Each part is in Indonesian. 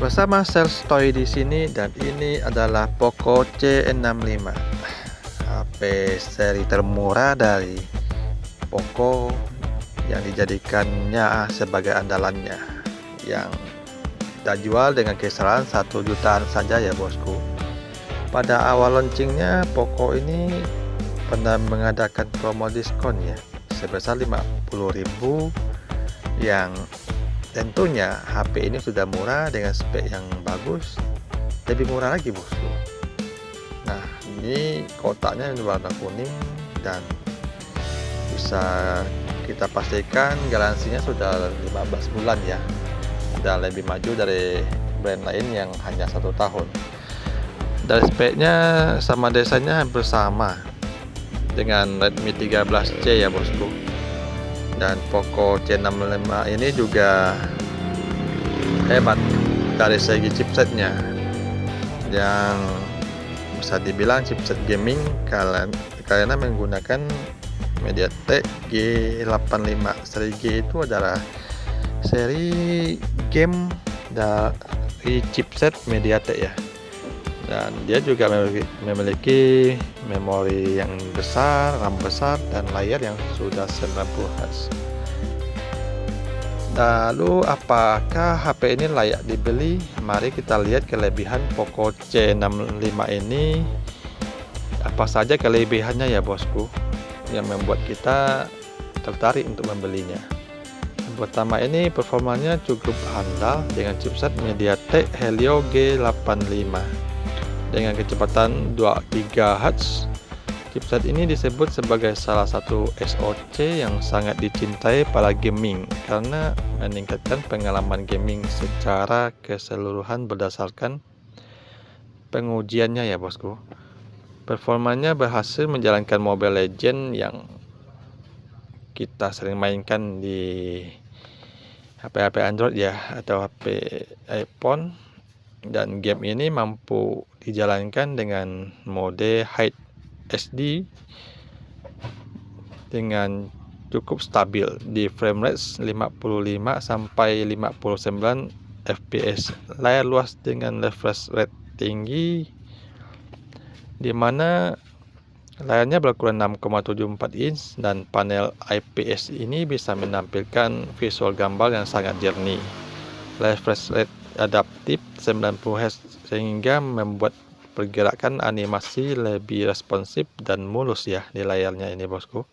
bersama Sales Toy di sini, dan ini adalah Poco C65, HP seri termurah dari Poco yang dijadikannya sebagai andalannya, yang kita jual dengan kisaran 1 jutaan saja ya bosku. Pada awal launchingnya Poco ini pernah mengadakan promo diskon ya sebesar 50.000, yang tentunya HP ini sudah murah dengan spek yang bagus, lebih murah lagi bosku. Nah, ini kotaknya warna kuning dan bisa kita pastikan garansinya sudah 15 bulan ya, dan lebih maju dari brand lain yang hanya 1 tahun. Dari speknya sama desainnya hampir sama dengan Redmi 13C ya bosku. Dan Poco C65 ini juga hebat dari segi chipsetnya, yang bisa dibilang chipset gaming karena menggunakan MediaTek G85. Seri G itu adalah seri game dari chipset MediaTek ya, dan dia juga memiliki memori yang besar, RAM besar, dan layar yang sudah 90Hz. Lalu apakah HP ini layak dibeli? Mari kita lihat kelebihan Poco C65 ini. Apa saja kelebihannya ya bosku, yang membuat kita tertarik untuk membelinya. Yang pertama, ini performanya cukup handal dengan chipset MediaTek Helio G85 dengan kecepatan 2 GHz. Chipset ini disebut sebagai salah satu SoC yang sangat dicintai para gaming karena meningkatkan pengalaman gaming secara keseluruhan berdasarkan pengujiannya ya bosku. Performanya berhasil menjalankan Mobile Legends yang kita sering mainkan di HP-HP Android ya, atau HP iPhone, dan game ini mampu dijalankan dengan mode High HD dengan cukup stabil di frame rate 55 sampai 59 fps, layar luas dengan refresh rate tinggi, di mana layarnya berukuran 6,74 inch, dan panel IPS ini bisa menampilkan visual gambar yang sangat jernih. Refresh rate adaptif 90Hz sehingga membuat pergerakan animasi lebih responsif dan mulus ya di layarnya ini bosku.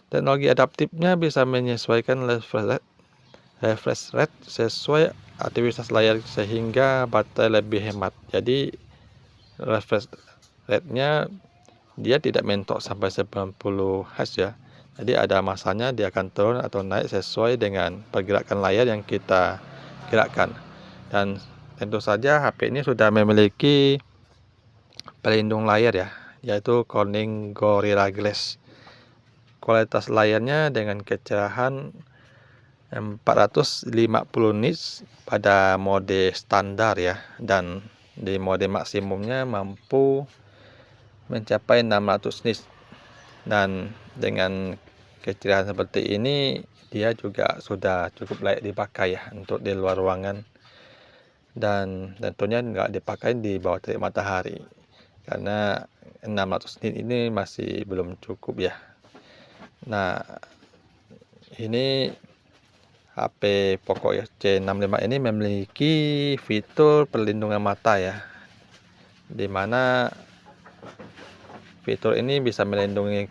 Teknologi adaptifnya bisa menyesuaikan refresh rate sesuai aktivitas layar sehingga baterai lebih hemat. Jadi refresh rate-nya dia tidak mentok sampai 90Hz ya. Jadi ada masanya dia akan turun atau naik sesuai dengan pergerakan layar yang kita gerakkan. Dan tentu saja HP ini sudah memiliki pelindung layar ya, yaitu Corning Gorilla Glass. Kualitas layarnya dengan kecerahan 450 nits pada mode standar ya, dan di mode maksimumnya mampu mencapai 600 nits. Dan dengan kecerahan seperti ini dia juga sudah cukup layak dipakai ya untuk di luar ruangan, dan tentunya nggak dipakai di bawah terik matahari karena 600 nit ini masih belum cukup ya. Nah, ini HP Poco C65 ini memiliki fitur perlindungan mata ya, dimana fitur ini bisa melindungi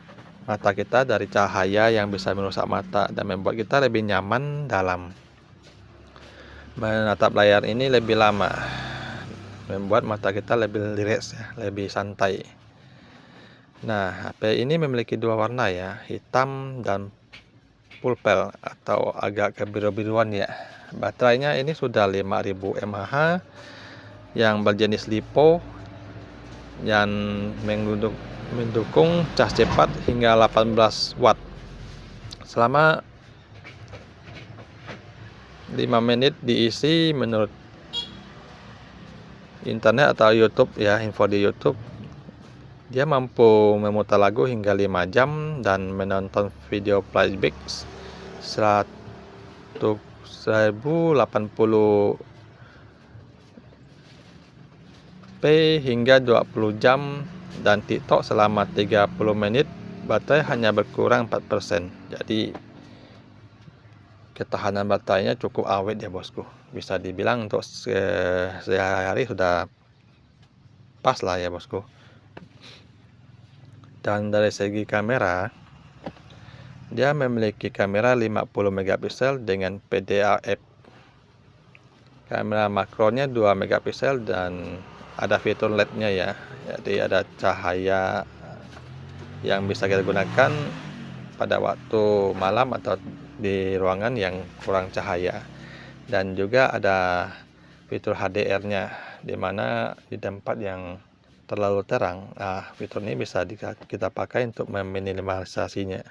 mata kita dari cahaya yang bisa merusak mata dan membuat kita lebih nyaman dalam menatap layar ini lebih lama, membuat mata kita lebih rileks ya, lebih santai. Nah, HP ini memiliki 2 warna ya, hitam dan purple atau agak kebiru-biruan ya. Baterainya ini sudah 5000 mAh yang berjenis LiPo yang mendukung cas cepat hingga 18 watt selama 5 menit diisi menurut internet atau YouTube ya, info di YouTube. Dia mampu memutar lagu hingga 5 jam dan menonton video playback 1080 HP hingga 20 jam dan TikTok selama 30 menit, baterai hanya berkurang 4%. Jadi ketahanan baterainya cukup awet ya bosku. Bisa dibilang untuk sehari-hari sudah pas lah ya bosku. Dan dari segi kamera, dia memiliki kamera 50 megapiksel dengan PDAF. Kamera makronya 2 megapiksel dan ada fitur LED-nya ya. Jadi ada cahaya yang bisa kita gunakan pada waktu malam atau di ruangan yang kurang cahaya. Dan juga ada fitur HDR-nya, dimana di tempat yang terlalu terang, fitur ini bisa kita pakai untuk meminimalisasinya.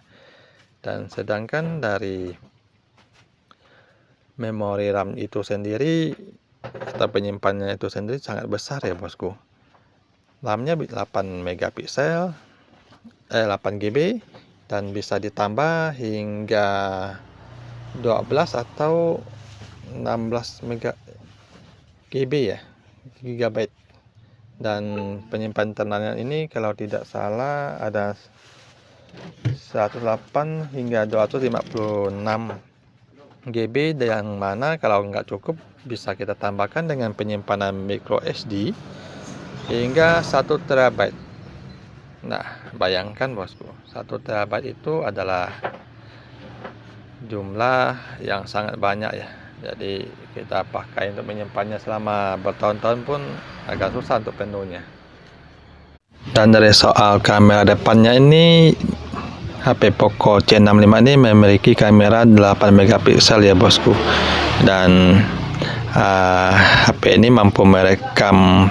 Dan sedangkan dari memori RAM itu sendiri atau penyimpanannya itu sendiri sangat besar ya bosku. RAM-nya 8 megapiksel, 8 GB, dan bisa ditambah hingga 12 atau 16 GB ya, gigabyte. Dan penyimpan internalnya ini kalau tidak salah ada 108 hingga 256 GB, yang mana kalau nggak cukup bisa kita tambahkan dengan penyimpanan micro SD hingga 1 TB. Nah, bayangkan bosku, 1 TB itu adalah jumlah yang sangat banyak ya. Jadi kita pakai untuk menyimpannya selama bertahun-tahun pun agak susah untuk penuhnya. Dan dari soal kamera depannya ini, HP Poco C65 ini memiliki kamera 8 megapiksel ya bosku. Dan HP ini mampu merekam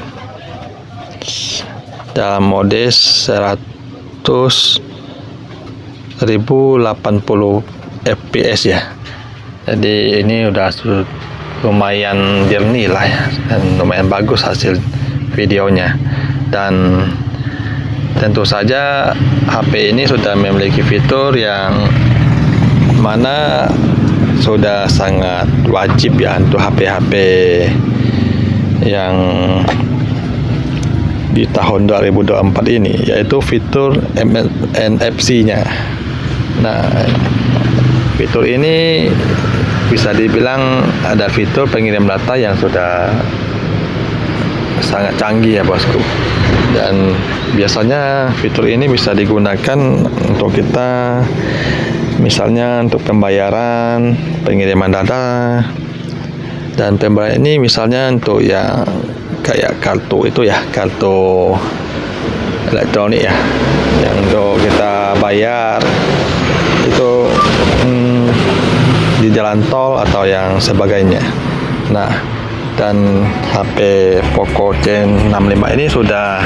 dalam mode 1080 fps ya. Jadi ini udah lumayan jernih lah ya, dan lumayan bagus hasil videonya. Dan tentu saja HP ini sudah memiliki fitur yang mana sudah sangat wajib ya untuk HP-HP yang di tahun 2024 ini, yaitu fitur NFC-nya. Nah, fitur ini bisa dibilang ada fitur pengirim data yang sudah sangat canggih ya bosku. Dan biasanya fitur ini bisa digunakan untuk kita, misalnya untuk pembayaran, pengiriman data, dan pembayaran ini misalnya untuk yang kayak kartu itu ya, kartu elektronik ya, yang untuk kita bayar itu di jalan tol atau yang sebagainya. Nah, dan HP Poco C65 ini sudah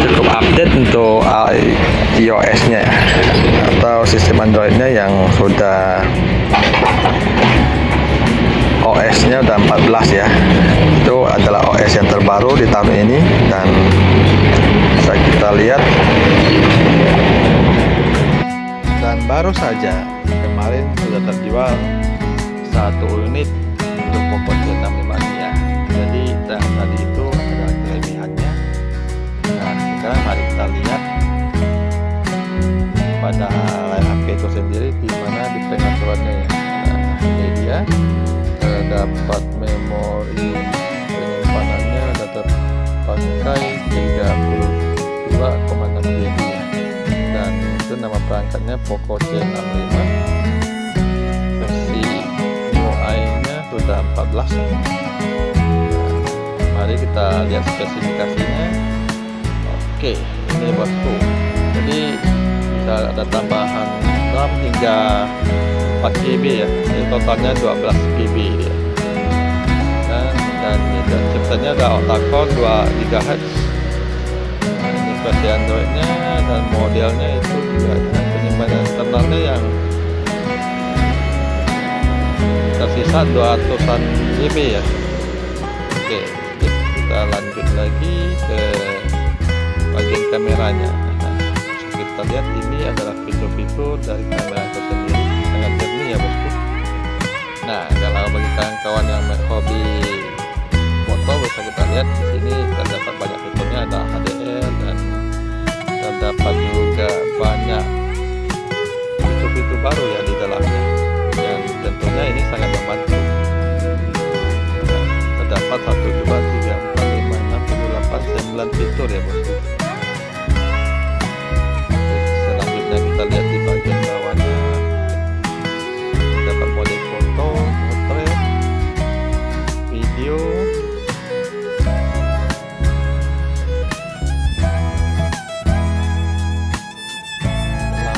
cukup update untuk iOS-nya atau sistem Android-nya yang sudah OS-nya udah 14 ya. Itu adalah OS yang terbaru di tahun ini, dan bisa kita lihat. Dan baru saja kemarin sudah terjual 1 unit untuk Poco C65 ya. Jadi tadi itu adalah kelebihannya. Nah, sekarang mari kita lihat pada layar HP itu sendiri di mana di pengaturannya ya. Nah, ini dia. Terdapat memori penyimpanannya ada terpakai 32,6 GB ya. Dan itu nama perangkatnya Poco C65. Versi MIUI-nya sudah 14. Nah, mari kita lihat spesifikasinya. Oke, ini bosku. Jadi bisa ada tambahan RAM hingga 4 GB ya. Jadi totalnya 12 GB ya. Dan chipsetnya ada octa-core 2 GHz. Nah, ini versi Android-nya, dan modelnya itu juga ada penyimpanan internalnya yang tersisa 200-an GB ya. Oke, kita lanjut lagi ke bagian kameranya. Nah, kita lihat ini adalah fitur-fitur dari kamera itu sendiri, sangat jernih ya bosku. Nah, kalau bagi kawan-kawan yang hobi foto bisa kita lihat di sini terdapat banyak fiturnya, ada HDR dan terdapat juga banyak fitur-fitur baru ya di dalamnya, dan tentunya ini sangat membantu. Terdapat 1, 2, 3, 4, 5, 6, 7, 8, 9 fitur ya bosku. Selanjutnya kita lihat di bagian bawahnya, terdapat mode foto, potret, video,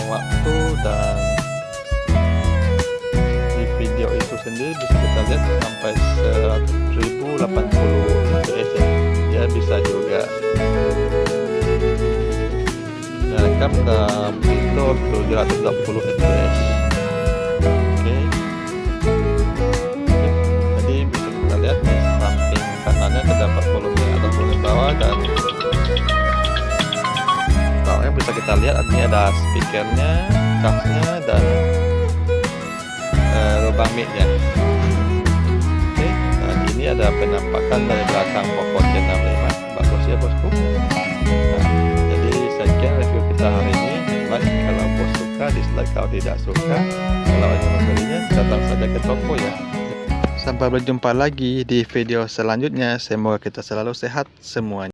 waktu, dan di video itu sendiri bisa kita lihat sampai 1080 fps ya. Dia bisa juga merekam ke video 720 fps. Oke. Jadi bisa kita lihat di samping kanannya terdapat volume atau volume bawah, dan bisa kita lihat ini ada speakernya, charge-nya, dan lubang mic-nya. Oke, dan ini ada penampakan dari belakang Poco C65, bagus ya bosku. Nah, jadi sekian review kita hari ini. Like kalau bos suka, dislike kalau tidak suka. Kalau ingin membelinya, datang saja ke toko ya. Sampai berjumpa lagi di video selanjutnya. Semoga kita selalu sehat semuanya.